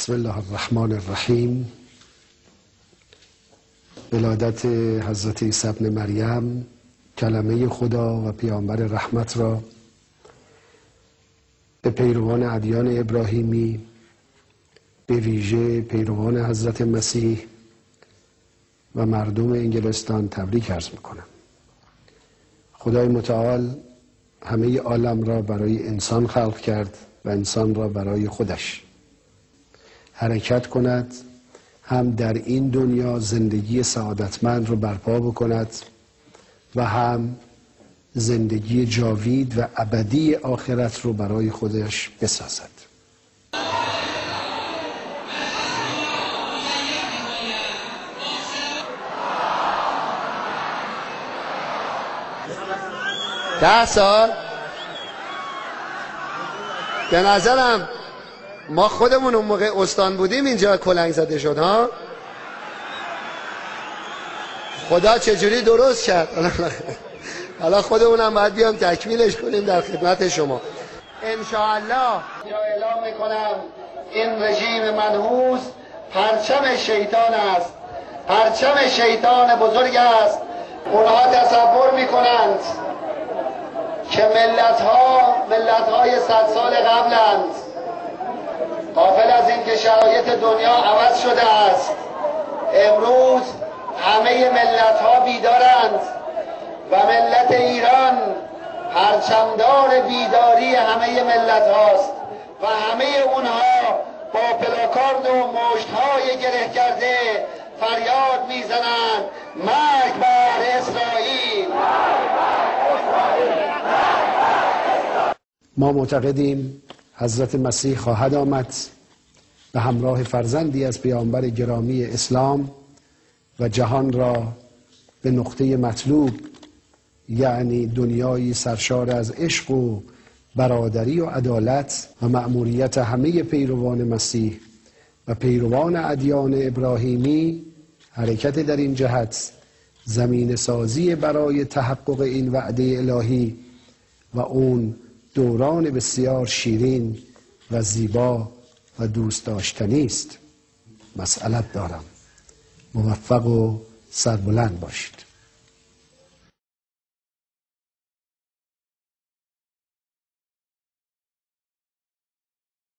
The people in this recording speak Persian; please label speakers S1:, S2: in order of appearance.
S1: بسم الله الرحمن الرحیم. ولادت حضرت عیسی ابن مریم کلمه خدا و پیامبر رحمت را به پیروان ادیان ابراهیمی، به ویژه پیروان حضرت مسیح و مردم انگلستان تبریک عرض میکنم. خدای متعال همه عالم را برای انسان خلق کرد و انسان را برای خودش حرکت کند، هم در این دنیا زندگی سعادتمند رو برپا بکند و هم زندگی جاوید و ابدی آخرت رو برای خودش بسازد. ده سال به نظرم ما خودمون اون موقع استان بودیم اینجا کلنگ زده شد ها. خدا چجوری درست کرد. حالا خودمونم باید بیام تکمیلش کنیم در خدمت شما انشاءالله. اعلام میکنم این رژیم منحوس پرچم شیطان است، پرچم شیطان بزرگ است. اونها تصور میکنند که ملت‌های 100 سال قبلند، غافل از این که شرایط دنیا عوض شده است. امروز همه ملت‌ها بیدارند و ملت ایران پرچمدار بیداری همه ملت هاست و همه اونها با پلاکارد و مشت‌های گره کرده فریاد میزنند مرگ بر اسرائیل. ما معتقدیم حضرت مسیح خواهد آمد به همراه فرزندی از پیامبر گرامی اسلام و جهان را به نقطه مطلوب، یعنی دنیایی سرشار از عشق و برادری و عدالت و مأموریت همه پیروان مسیح و پیروان ادیان ابراهیمی حرکت در این جهت زمین سازی برای تحقق این وعده الهی و اون دوران بسیار شیرین و زیبا و دوست داشتنی است. مسئلت دارم. موفق و سربلند باشید.